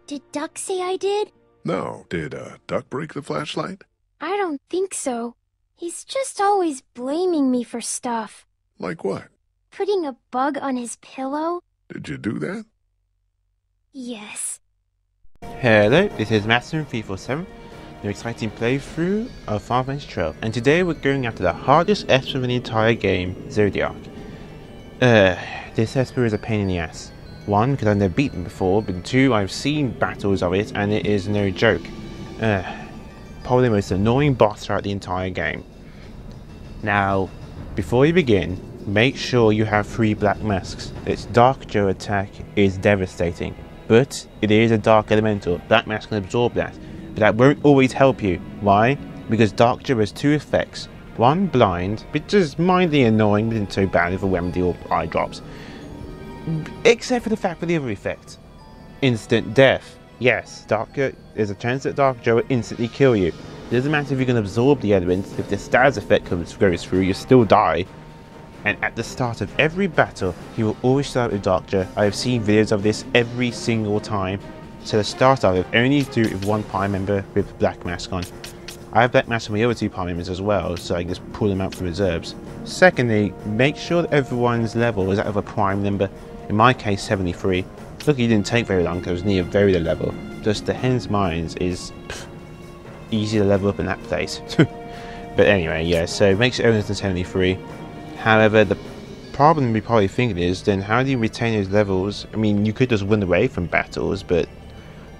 Did Duck say I did? No, did Duck break the flashlight? I don't think so. He's just always blaming me for stuff. Like what? Putting a bug on his pillow? Did you do that? Yes. Hello, this is Master347, an exciting playthrough of Final Fantasy 12, and today we're going after the hardest esper in the entire game, Zodiark. This esper is a pain in the ass. 1, because I've never beaten before, but 2, I've seen battles of it and it is no joke. Probably the most annoying boss throughout the entire game. Now, before you begin, make sure you have 3 black masks. Its darkja attack is devastating, but it is a dark elemental. Black mask can absorb that, but that won't always help you. Why? Because darkja has 2 effects. 1, blind, which is mildly annoying, but isn't so bad if a remedy or eye drops. Except for the fact for the other effect. Instant death. Yes, darkja, there's a chance that darkja will instantly kill you. It doesn't matter if you can absorb the elements, if the status effect goes through, you still die. And at the start of every battle, he will always start with darkja. I have seen videos of this every single time. So the start of it, only do it with 1 party member with black mask on. I have black mask on my other 2 party members as well, so I can just pull them out from reserves. Secondly, make sure that everyone's level is that of a prime member. In my case, 73. Look, it didn't take very long because I was near very low level. Just the Hen's Mines is easy to level up in that place. But anyway, yeah, so make sure everyone's at 73. However, the problem you're probably thinking is, then how do you retain those levels? I mean, you could just run away from battles, but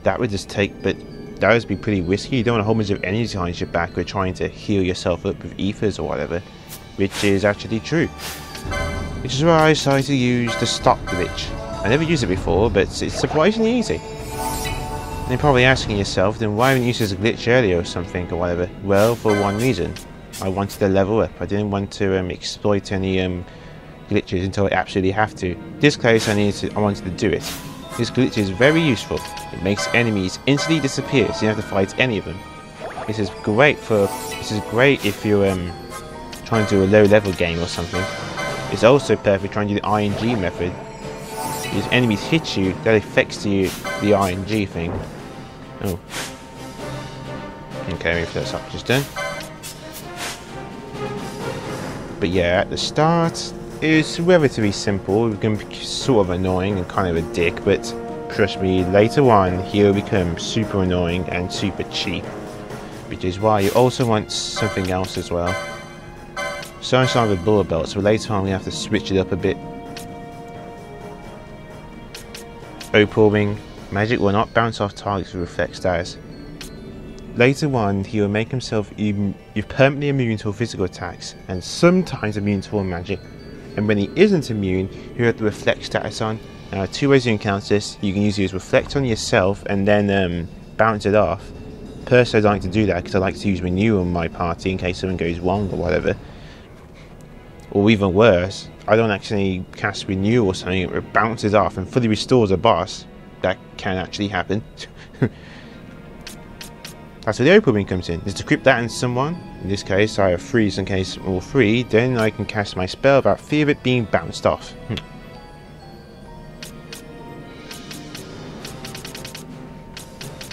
that would just take, that would be pretty risky. You don't want a whole bunch of energy behind your back or trying to heal yourself up with ethers or whatever, which is actually true. Which is why I decided to use the stop glitch. I never used it before, but it's surprisingly easy. And you're probably asking yourself, then why haven't you used it as a glitch earlier or something or whatever? Well, for one reason. I wanted to level up. I didn't want to exploit any glitches until I absolutely have to. In this case, I wanted to do it. This glitch is very useful. It makes enemies instantly disappear, so you don't have to fight any of them. This is great if you're trying to do a low level game or something. It's also perfect trying to do the ING method. If enemies hit you, that affects the ING thing. Oh. Okay, maybe that's up just done. But yeah, at the start, it's relatively simple. It can be sort of annoying and kind of a dick, but trust me, later on, he'll become super annoying and super cheap. Which is why you also want something else as well. So I'm starting with bullet belts, so later on we have to switch it up a bit. Opal ring. Magic will not bounce off targets with reflect status. Later on, he will make himself permanently immune to physical attacks, and sometimes immune to all magic. And when he isn't immune, he'll have the reflect status on. Now, 2 ways you encounter this. You can use reflect on yourself and then bounce it off. Personally, I like to do that because I like to use renew on my party in case something goes wrong or whatever. Or even worse, I don't actually cast renew or something, it bounces off and fully restores a boss. That can actually happen. That's where the opal ring comes in, is to equip that in someone. In this case, I have freeze in case all 3, then I can cast my spell without fear of it being bounced off.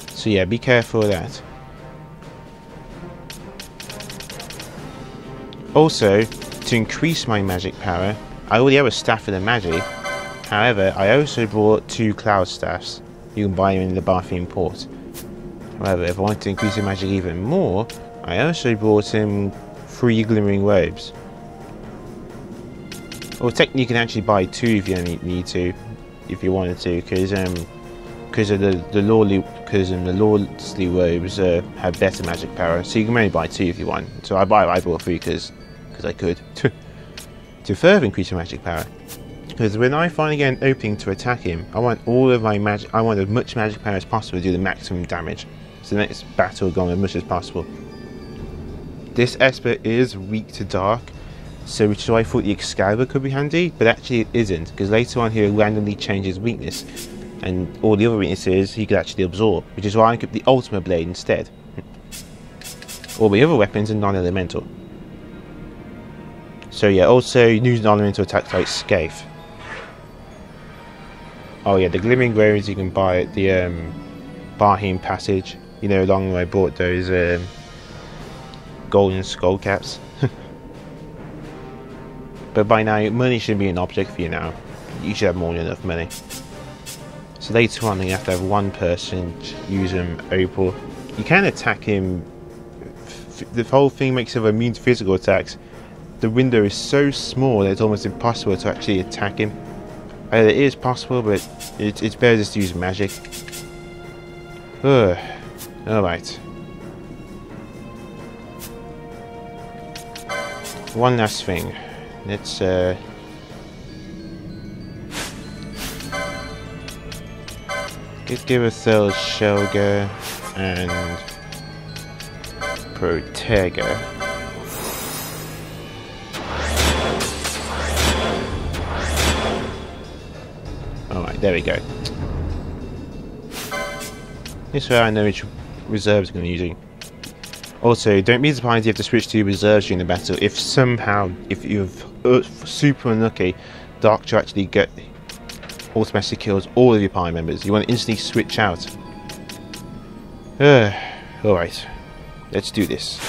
So yeah, be careful of that. Also, to increase my magic power, I already have a staff of the magi. However, I also brought 2 cloud staffs. You can buy them in the bathroom port. However, if I want to increase the magic even more, I also brought him 3 glimmering robes. Or technically you can actually buy 2 if you need to, if you wanted to, because the lordly robes have better magic power, so you can only buy 2 if you want. So I bought 3 because I could to further increase your magic power. Because when I finally get an opening to attack him, I want all of my magic. I want as much magic power as possible to do the maximum damage. So the next battle go on as much as possible. This esper is weak to dark, so which is why I thought the Excalibur could be handy, but actually it isn't, because later on he'll randomly change his weakness, and all the other weaknesses he could actually absorb, which is why I kept the Ultimate Blade instead. All the other weapons are non-elemental. So yeah, also use non-elemental attacks like scathe. Oh yeah, the glimmering robes you can buy at the Barheen Passage. You know, along where I bought those golden skull caps. But by now, money should be an object for you now. You should have more than enough money. So later on, you have to have one person use opal. You can attack him. The whole thing makes him immune to physical attacks. The window is so small that it's almost impossible to actually attack him. It is possible, but it's better just to use magic. Alright. One last thing. Let's give a third Shelga and Protega. Alright, there we go. This way I know which reserves I'm going to be using. Also, don't be surprised if you have to switch to reserves during the battle. If somehow, if you're super unlucky, Darkja actually automatically kills all of your party members. You want to instantly switch out. Alright, let's do this.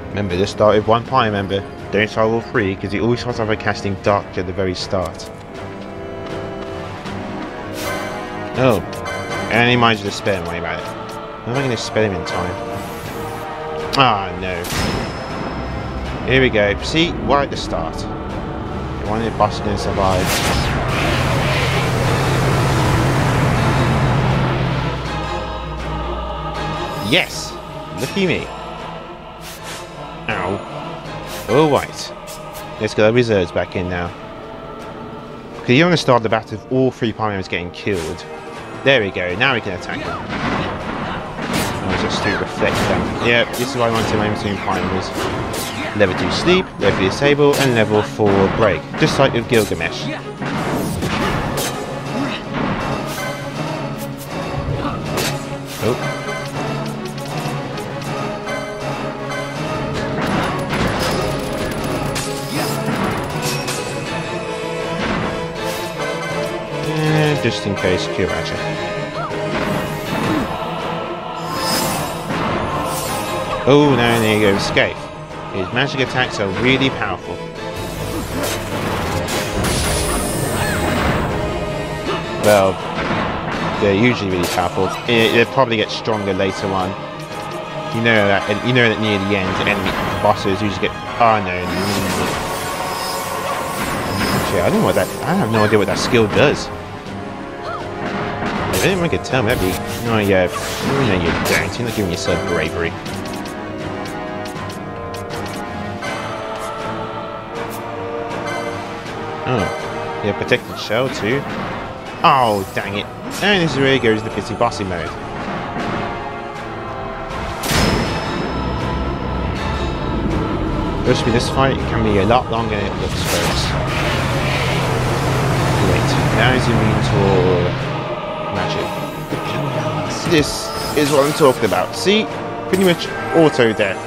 Remember, just start with one party member. Don't start all three, because you always start off by casting Darkja at the very start. Oh, and he might just spare, don't worry about it. How am I going to spare him in time? Ah, no. Here we go. See, right at the start. One of the bosses is going to survive. Yes! Lucky me. Ow. Alright. Let's get our reserves back in now. Because you want to start the battle with all three party members getting killed. There we go, now we can attack them. Oh, just do reflect them. Yep, this is why I want to aim between party members. Level 2 sleep, level 3 disable, and level 4 break. Just like with Gilgamesh. Oh. Just in case, Kiraja. Oh, now there you go, scathe. His magic attacks are really powerful. Well, they're usually really powerful. They'll probably get stronger later on. You know that. You know that near the end, enemy bosses usually get. Oh no! Actually, I don't know what that. I have no idea what that skill does. If anyone could tell me, that'd be... Oh yeah, no you don't. You're not giving yourself bravery. Oh. Yeah, protected shell too. Oh, dang it. And this is where he goes to pissy bossy mode. Trust me, this fight can be a lot longer than it looks, folks. Wait, now he's immune to... magic. This is what I'm talking about. See? Pretty much auto death.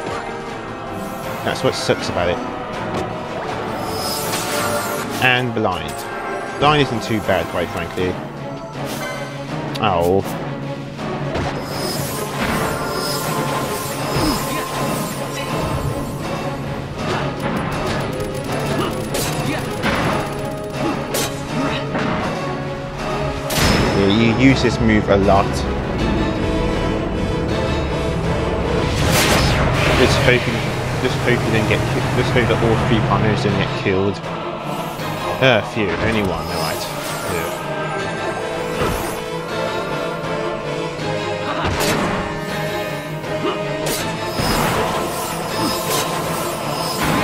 That's what sucks about it. And blind. Blind isn't too bad, quite frankly. Oh. You use this move a lot. Just hope that all three partners don't get killed. Phew, only one, alright.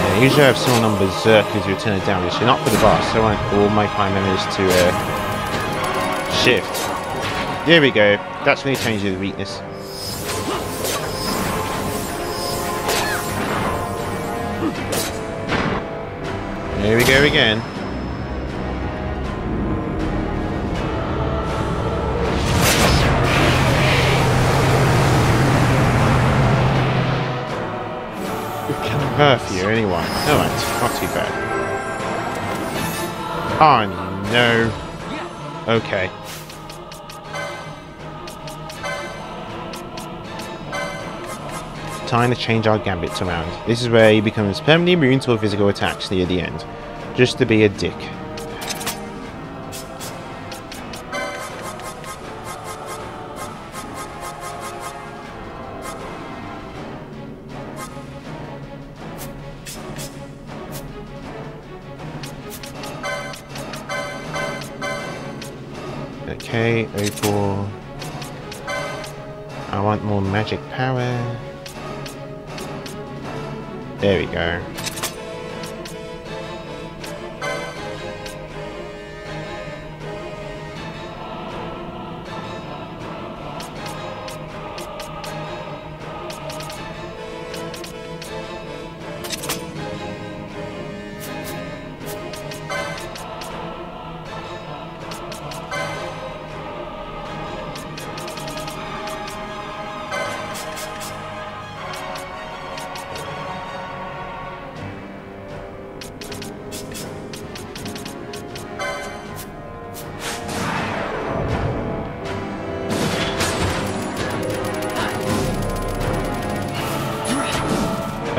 Yeah, usually I have someone on berserk as you return damage, so not for the boss. I want all my prime members to shift. There we go. That's when he changes the weakness. Here we go again. Curfew, anyone? Alright, not too bad. Oh no. Okay. Time to change our gambits around. This is where he becomes permanently immune to physical attacks near the end. Just to be a dick. Okay, opal. I want more magic power. There we go.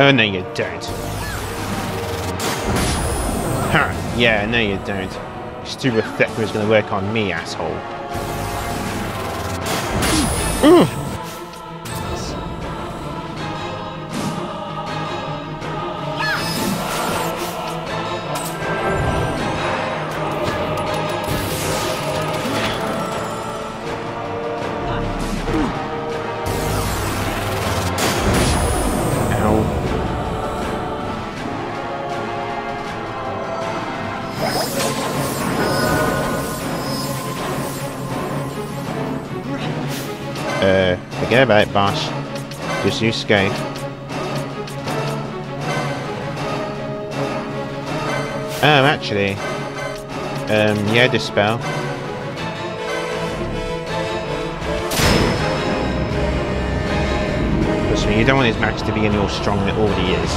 Oh, no you don't. Ha! Yeah, no you don't. Stupid reflector is going to work on me, asshole. Ooh. Forget about it, boss. Just use scathe. Oh, actually. Yeah, dispel. Trust me, you don't want his max to be any more strong than it already is.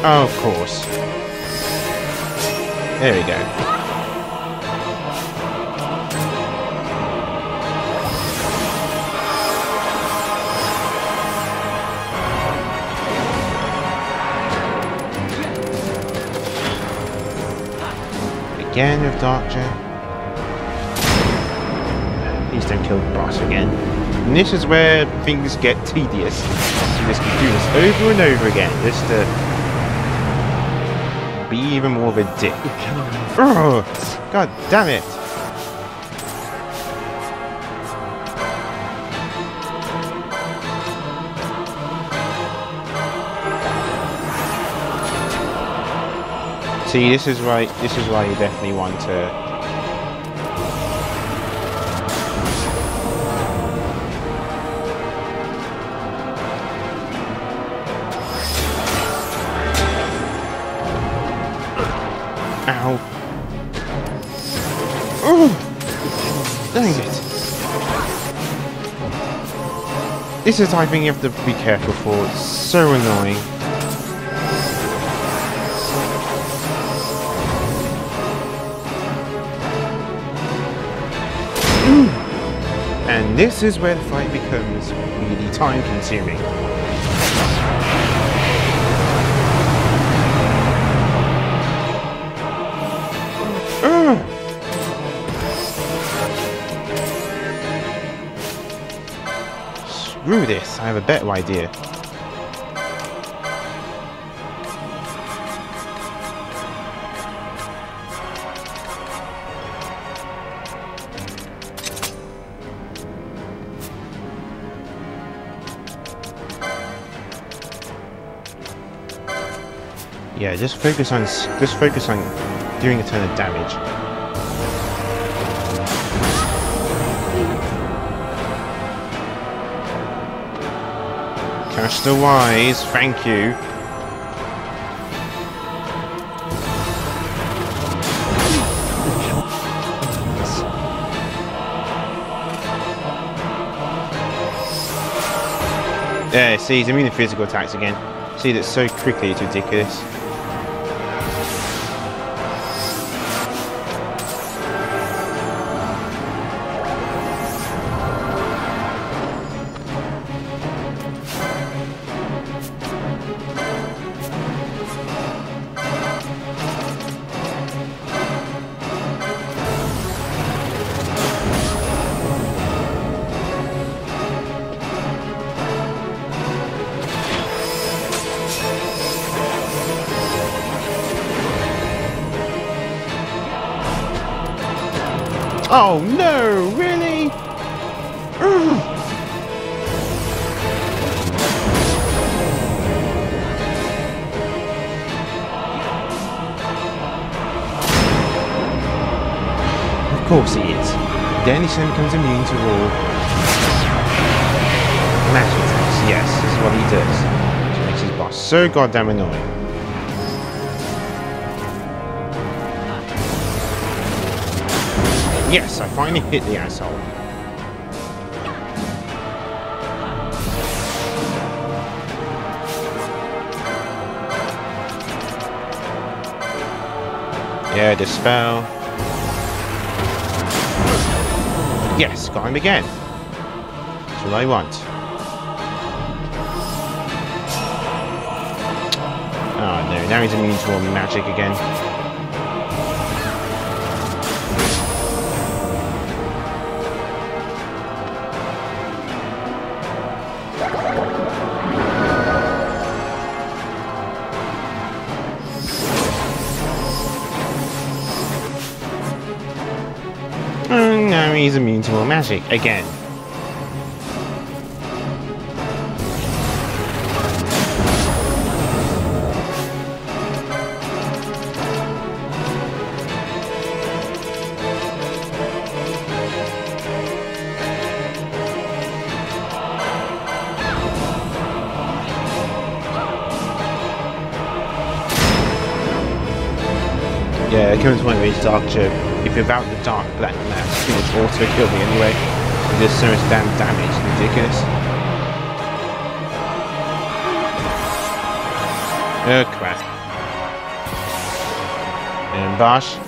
Oh, of course. There we go. Again with darkja. Please don't kill the boss again. And this is where things get tedious. You just can do this over and over again, just to be even more of a dick. Oh, God damn it! See, this is why you definitely want to. Ow. Oh! Dang it. This is the type of thing you have to be careful for. It's so annoying. And this is where the fight becomes really time consuming. Screw this, I have a better idea. Yeah, just focus on doing a ton of damage. Just the wise, thank you. Yeah, see, he's immune to physical attacks again. See, that's so quickly, it's ridiculous. Oh no, really? Ugh. Of course he is. Then he soon becomes immune to all magic attacks. Yes, this is what he does. Which makes his boss so goddamn annoying. Yes, I finally hit the asshole. Yeah, dispel. Yes, got him again. That's what I want. Oh no, now he's immune to all magic again. Now he's immune to all magic again. Yeah, it comes to one of these darkja. If you're about the dark black mass, it would auto kill me anyway. It does so much damn damage, it's ridiculous. Oh crap. And Bosh.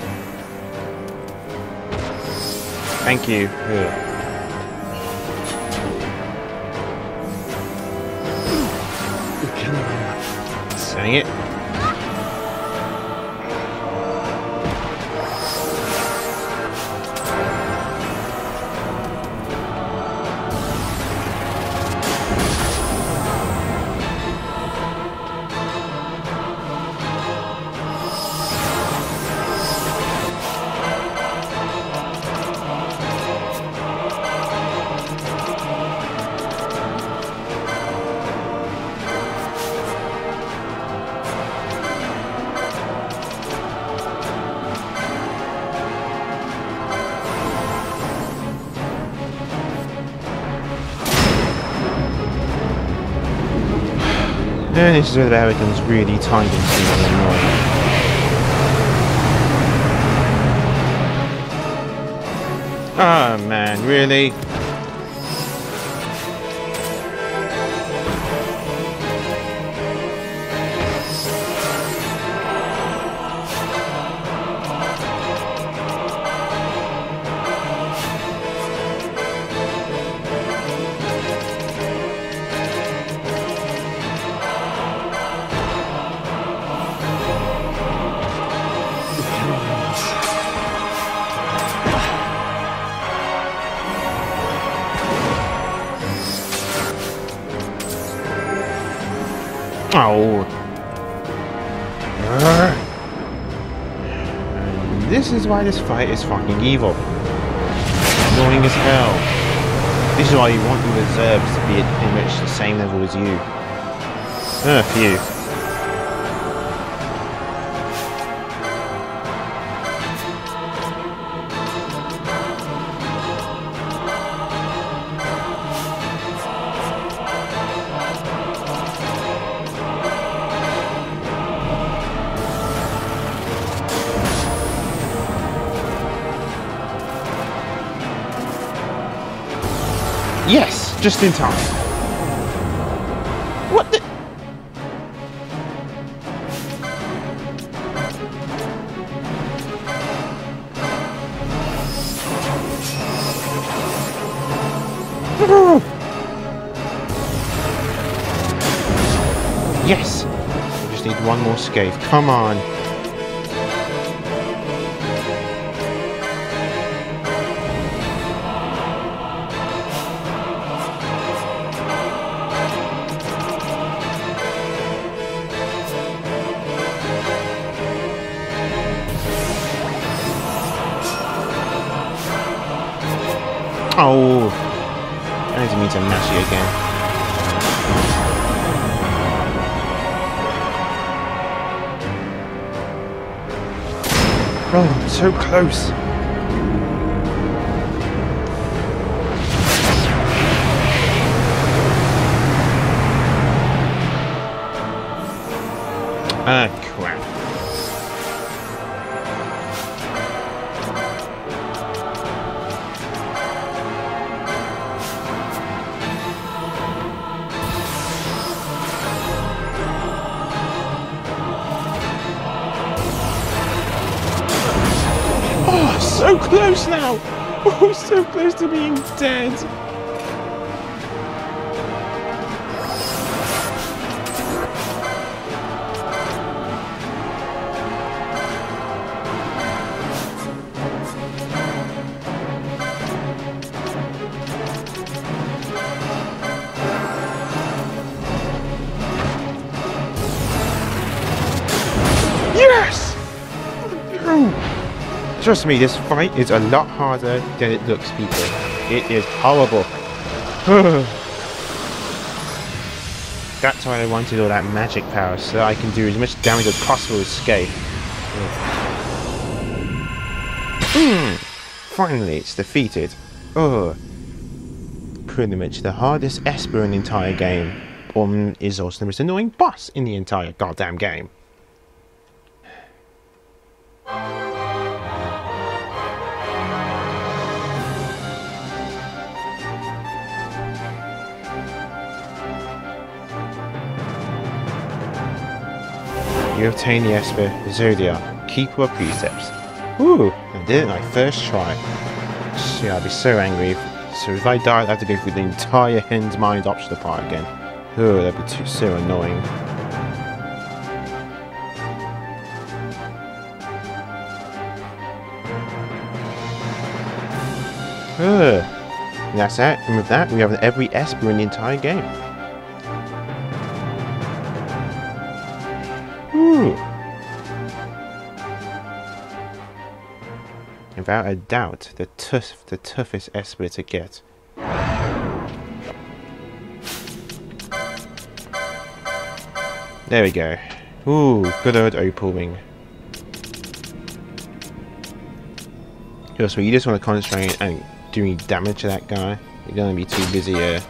Thank you. Ugh. Saying it. And this is where the bear becomes really time consuming and annoying. Oh man, really? Oh. And this is why this fight is fucking evil. Annoying as hell. This is why you want the reserves to be at pretty much the same level as you. A few. Yes, just in time. What the? Yes! I just need one more scathe. Come on! Oh! I didn't mean to mash it again. Oh, so close. Ah, crap. So close now! Oh, so close to being dead! Yes! Trust me, this fight is a lot harder than it looks, people. It is horrible. That's why I wanted all that magic power, so I can do as much damage as possible with scathe. Finally, it's defeated. Pretty much the hardest esper in the entire game. Is also the most annoying boss in the entire goddamn game. You obtain the esper, Zodiark, keeper of precepts. Ooh, I did it my first try. Shit, I'd be so angry. So if I died, I'd have to go through the entire Hen's Mind optional part again. Oh, that'd be so annoying. And that's it. And with that, we have every esper in the entire game. Without a doubt, the toughest esper to get. There we go. Ooh, good old opal wing. So you just want to concentrate on doing damage to that guy. You don't want to be too busy here.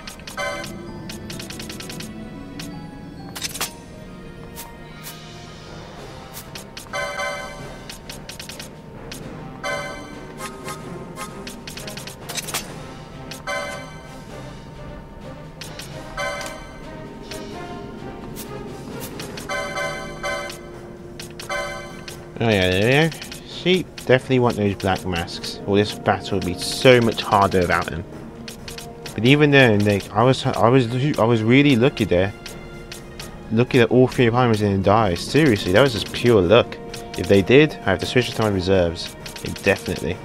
Oh yeah, there we go. See, definitely want those black masks, or this battle would be so much harder without them. But even then, I was really lucky there. Lucky that all three opponents didn't die. Seriously, that was just pure luck. If they did, I have to switch to my reserves. Definitely.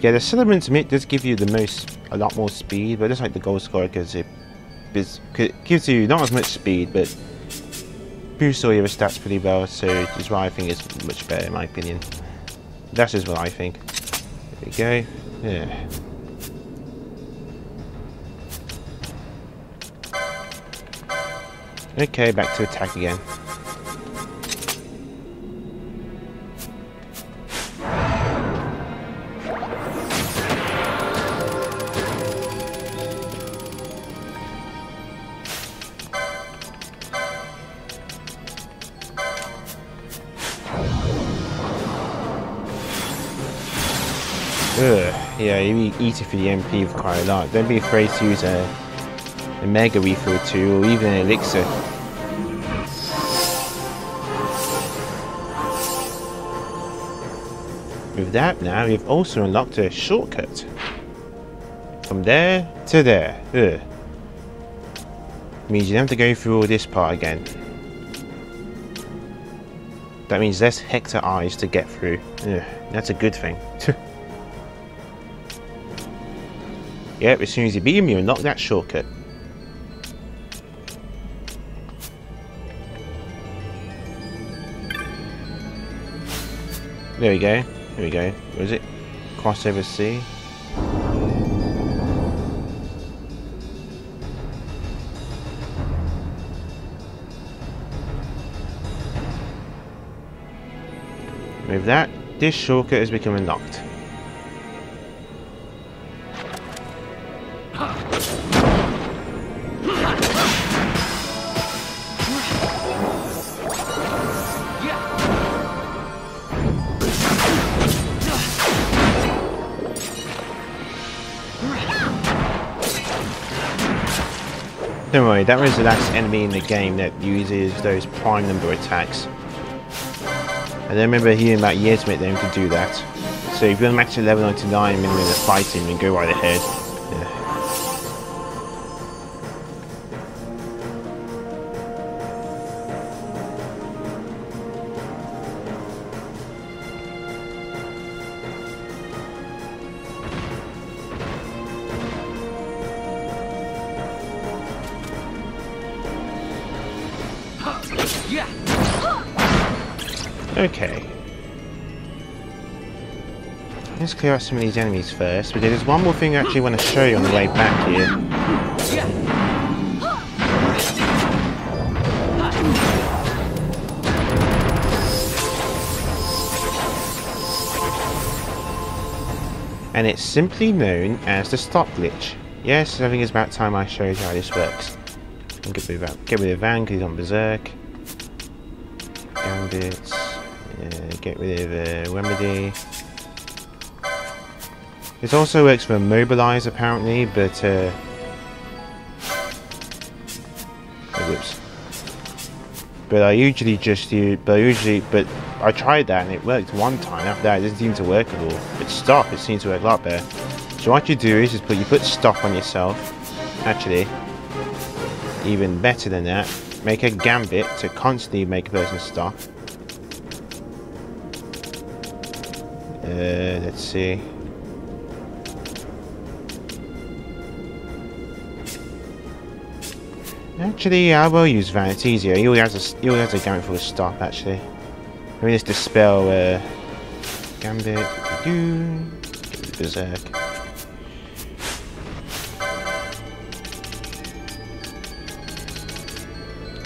Yeah, the Celebrant's Mitt does give you a lot more speed, but just like the gold score, because it gives you not as much speed, but boosts all your stats pretty well, so it's why I think it's much better in my opinion. That's just what I think. There we go. Yeah. Okay, back to attack again. Yeah, you eat it for the MP for quite a lot. Don't be afraid to use a mega refill or two, or even an elixir. With that now, we've also unlocked a shortcut. From there to there. Means you don't have to go through all this part again. That means less hector eyes to get through. That's a good thing. Yep, as soon as you beat him, you unlock that shortcut. There we go. Here we go. What is it? Crossover sea. With that, this shortcut has become unlocked. Don't worry, that was the last enemy in the game that uses those prime number attacks. I don't remember hearing about years with them to do that. So if you're on max at level 99 minimum of fighting, then go right ahead. Okay. Let's clear out some of these enemies first, but there's one more thing I actually want to show you on the way back here. And it's simply known as the stop glitch. Yes, I think it's about time I showed you how this works. Get rid of Van because he's on berserk. Gambits. Get rid of Remedy. This also works for mobilize apparently, but whoops. But I usually just use. But I tried that and it worked one time. After that, it doesn't seem to work at all. But stop, it seems to work a lot better. So what you do is you put stop on yourself. Actually, even better than that, make a gambit to constantly make a person stop. Let's see. Actually, yeah, I will use Van. It's easier. He always has a gambit for a stop. Actually, let me just dispel gambit. Get berserk.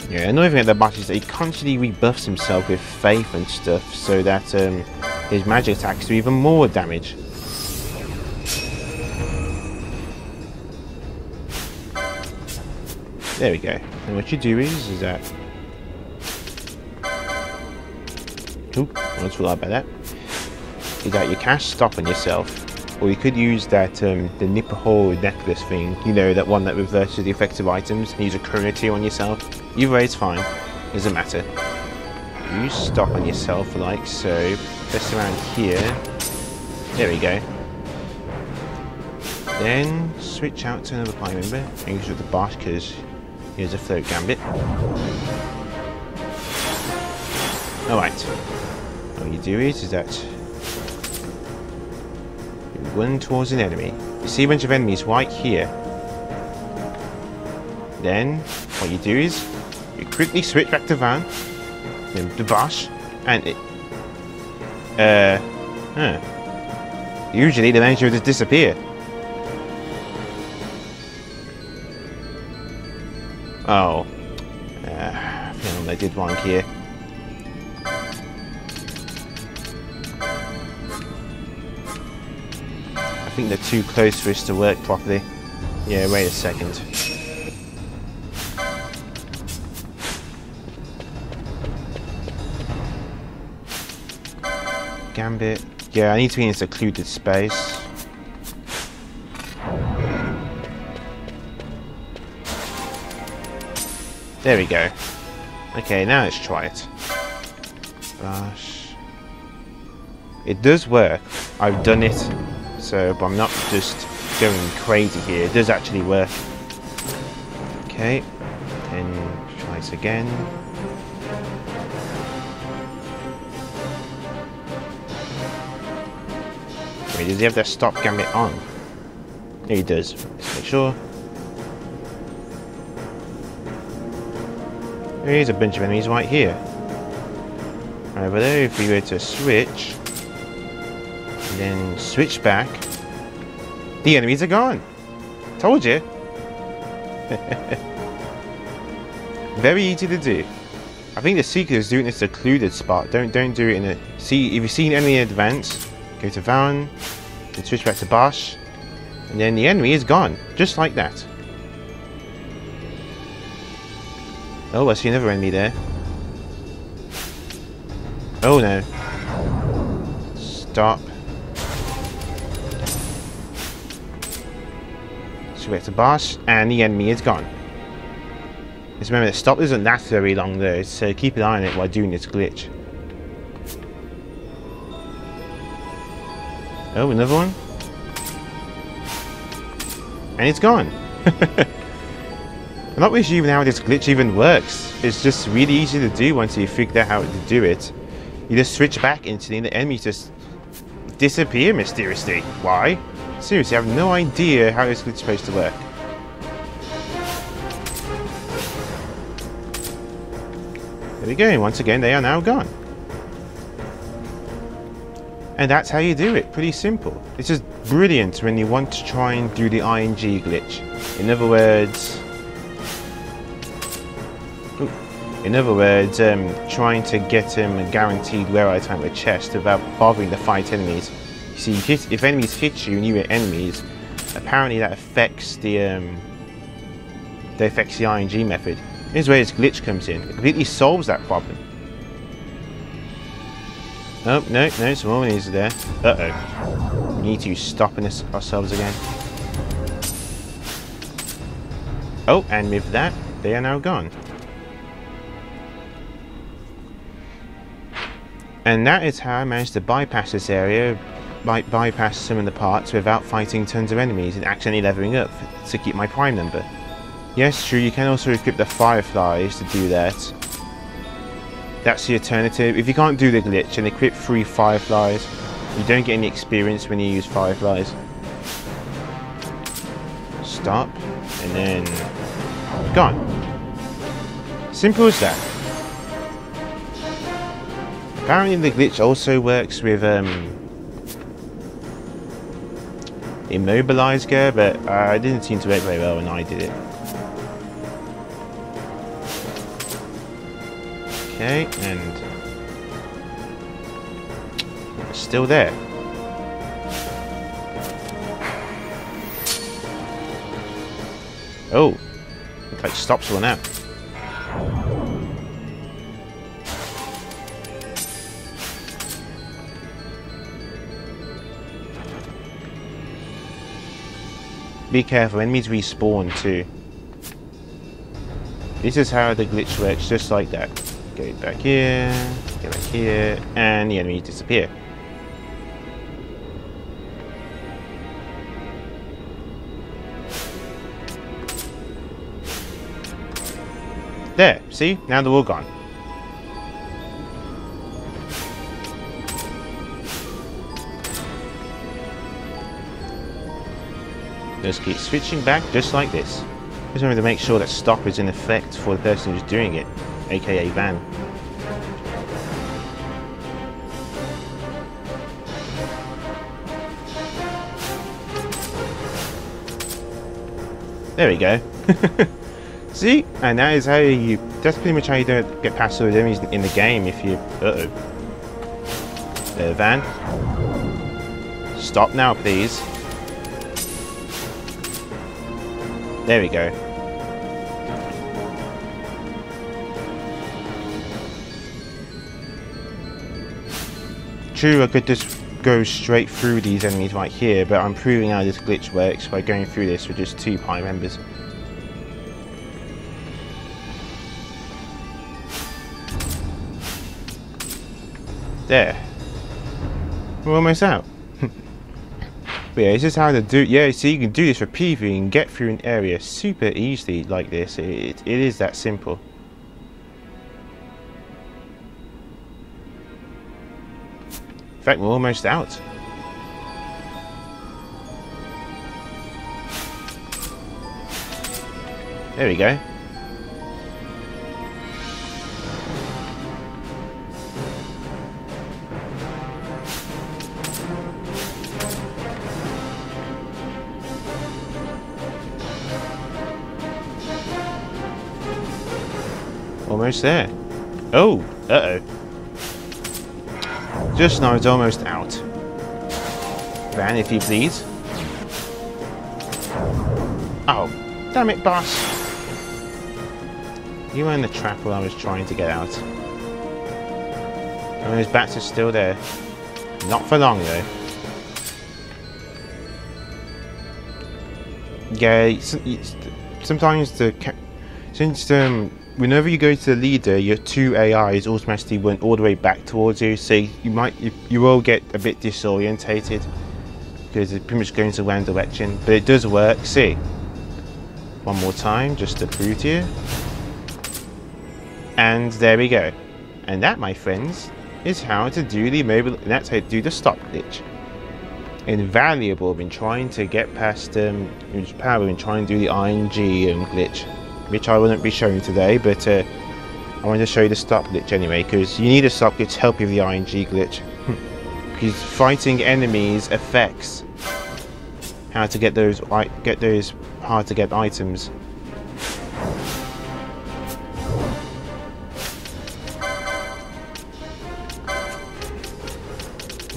Yeah, another thing at the boss is that he constantly rebuffs himself with faith and stuff, so that his magic attacks do even more damage. There we go. And what you do is that. Oop, I almost forgot about that. Is that you cast stop on yourself, or you could use that the nipper hole necklace thing. You know, that one that reverses the effective items. And use a chrono on yourself. Either way, it's fine. Doesn't matter. You stop on yourself like so. Press around here. There we go. Then switch out to another party member and use with the boss because here's a float gambit. Alright. What you do is that you run towards an enemy. You see a bunch of enemies right here. Then what you do is you quickly switch back to Van, then the boss, and it usually the manager will just disappear. Oh. I think I did wrong here. I think they're too close for us to work properly. Yeah, wait a second. Gambit, Yeah, I need to be in a secluded space. There we go. Okay, now let's try it. Gosh. It does work. I've done it. So, but I'm not just going crazy here. It does actually work. Okay. Then try this again. Wait, does he have that stop gambit on? Yeah, he does. Let's make sure. Here's a bunch of enemies right here. Over there, if we were to switch, and then switch back, the enemies are gone. Told you. Very easy to do. I think the secret is doing this secluded spot. Don't do it in a. See, if you've seen enemy in advance, go to Vaughn, then switch back to Bosch, and then the enemy is gone, just like that. Oh, I see another enemy there. Oh no. Stop. Switch back to Bosch, and the enemy is gone. Just remember, the stop doesn't last very long though, so keep an eye on it while doing this glitch. Oh, another one. And it's gone. I'm not really sure even how this glitch even works. It's just really easy to do once you figure out how to do it. You just switch back instantly and the enemies just disappear mysteriously. Why? Seriously, I have no idea how this glitch is supposed to work. There we go, and once again they are now gone. And that's how you do it, pretty simple. It's just brilliant when you want to try and do the ING glitch. In other words, trying to get a guaranteed rare item with a chest without bothering to fight enemies. You see, if enemies hit you and you hit enemies, apparently that affects the ING method. Here's where this glitch comes in. It completely solves that problem. Oh, no, some more enemies are there. Uh-oh. We need to stop ourselves again. Oh, and with that, they are now gone. And that is how I managed to bypass this area, bypass some of the parts without fighting tons of enemies and accidentally leveling up to keep my prime number. Yes, true, you can also equip the fireflies to do that. That's the alternative. If you can't do the glitch and equip 3 fireflies, you don't get any experience when you use fireflies. Stop, and then gone. Simple as that. Apparently the glitch also works with immobilize gear, but it didn't seem to work very well when I did it. Okay, and it's still there. Oh, looks like stops one out. Be careful, enemies respawn too. This is how the glitch works, just like that. Go back here, go back here, and the enemies disappear. There, see? Now they're all gone. Just keep switching back just like this. Just remember to make sure that stop is in effect for the person who's doing it, aka Van. There we go. See? And that is how you... That's pretty much how you don't get past those enemies in the game if you... Uh-oh. There, Van. Stop now, please. There we go. True, I could just go straight through these enemies right here, but I'm proving how this glitch works by going through this with just 2 pi members. There. We're almost out. But yeah, this is how to do. Yeah, see, you can do this repeatedly and get through an area super easily like this. It is that simple. In fact, we're almost out. There we go. Almost there. Oh, uh-oh. Just now it's almost out. Van, if you please. Oh, damn it, boss. You were in the trap while I was trying to get out. And those bats are still there. Not for long, though. Yeah, sometimes whenever you go to the leader, your 2 AIs automatically went all the way back towards you, so you will get a bit disorientated because it's pretty much going to one direction. But it does work. See, one more time just to prove to you, and there we go. And that, my friends, is how to do the mobile. And that's how to do the stop glitch. Invaluable. Been trying to get past power and trying to do the ING glitch, which I wouldn't be showing today, but I wanted to show you the stop glitch anyway, because you need a stop glitch to help you with the ING glitch. Because fighting enemies affects how to get those hard to get items.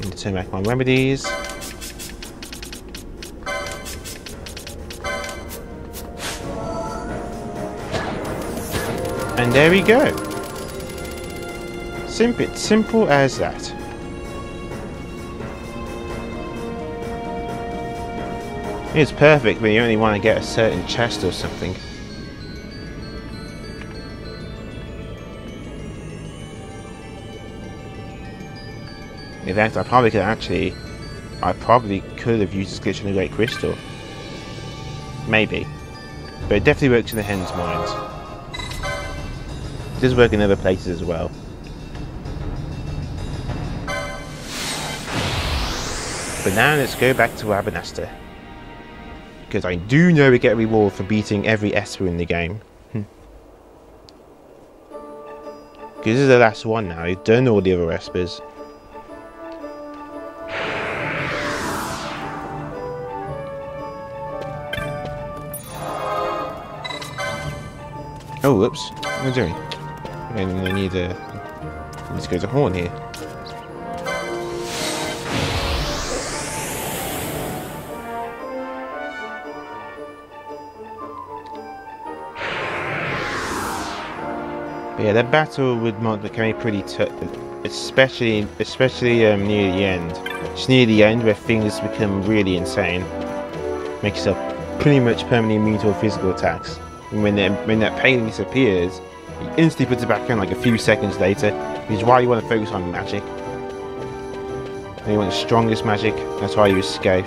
And turn back my remedies. And there we go. Simple as that. It's perfect when you only want to get a certain chest or something. In fact, I probably could have used this glitch in the Great Crystal. Maybe. But it definitely works in the Hen's Mines. It does work in other places as well. But now let's go back to Abanasta. Because I do know we get a reward for beating every esper in the game. Because this is the last one now, we've done all the other espers. Oh, whoops. What am I doing? I need to go to Horn here. But yeah, that battle with Mod became pretty tough, especially near the end. It's near the end where things become really insane. Makes yourself pretty much permanently immune to physical attacks. And when that pain disappears, he instantly puts it back in like a few seconds later, which is why you want to focus on magic. And you want the strongest magic, that's why I use scathe.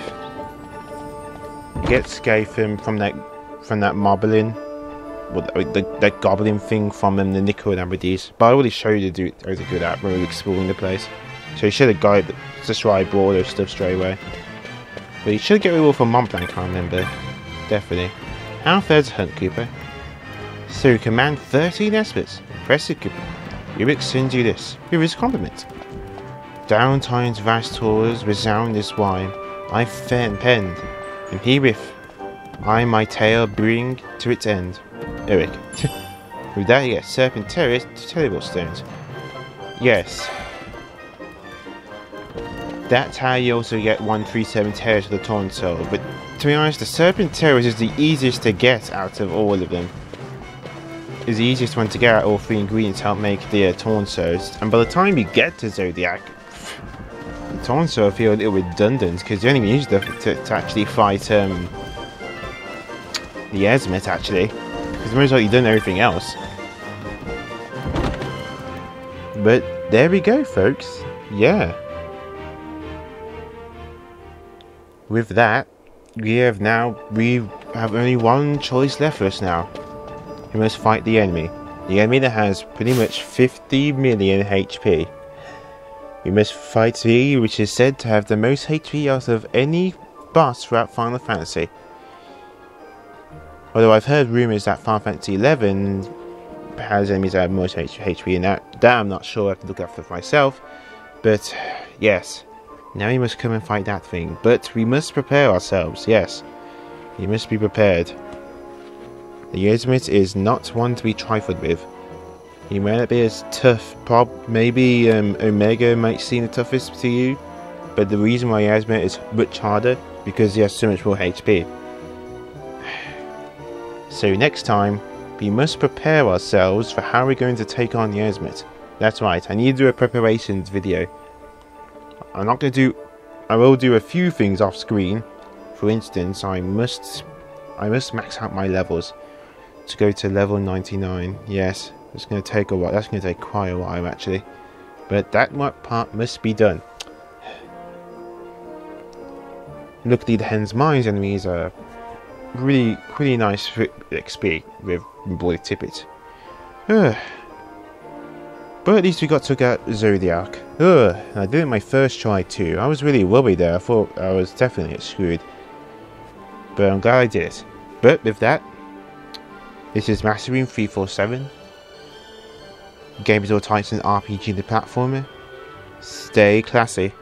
You get scathe from that moblin, that goblin thing from the Nickel and Aberdeen. But I already showed you how to do that when we were exploring the place. So you should have got it, just why I brought all those stuff straight away. But you should get reward for Mont Blanc, I can't remember. Definitely. How fares Hunt, Cooper? So, command 13 espers. Impressive, Cooper. Ubik sends you this. Here is a compliment. Downtime's vast tours resound this wine. I've penned, and herewith I my tale bring to its end. Eric. With that you get Serpent Terrace to Terrible Stones. Yes. That's how you also get 137 Terrace with the Torn Soul, but to be honest, the Serpent Terrace is the easiest to get out of all of them. It's the easiest one to get out. All 3 ingredients help make the Torn Souls, and by the time you get to Zodiark, aTON, so I feel a little redundant because you only use to actually fight the azimuth actually, because most likely you've done everything else. But there we go, folks. Yeah. With that, we have only one choice left for us now. We must fight the enemy. The enemy that has pretty much 50 million HP. We must fight the, which is said to have the most HP out of any boss throughout Final Fantasy. Although I've heard rumours that Final Fantasy 11 has enemies that have more HP in that. That I'm not sure, I have to look up for myself. But, yes. Now we must come and fight that thing. But we must prepare ourselves, yes. We must be prepared. The azimuth is not one to be trifled with. He may not be as tough, maybe Omega might seem the toughest to you, but the reason why azimuth is much harder because he has so much more HP. So next time, we must prepare ourselves for how we're going to take on the azimuth. That's right, I need to do a preparations video. I will do a few things off screen. For instance, I must max out my levels to go to level 99. Yes, it's going to take a while. That's going to take quite a while actually, but that part must be done. Luckily, the Hen's Mines enemies are really pretty nice for XP with Boy Tippet. But at least we got to get Zodiark. I did it my first try too. I was really worried there. I thought I was definitely screwed. But I'm glad I did it. But with that, this is Mastering 347. Game is all Titan RPG the platformer. Stay classy.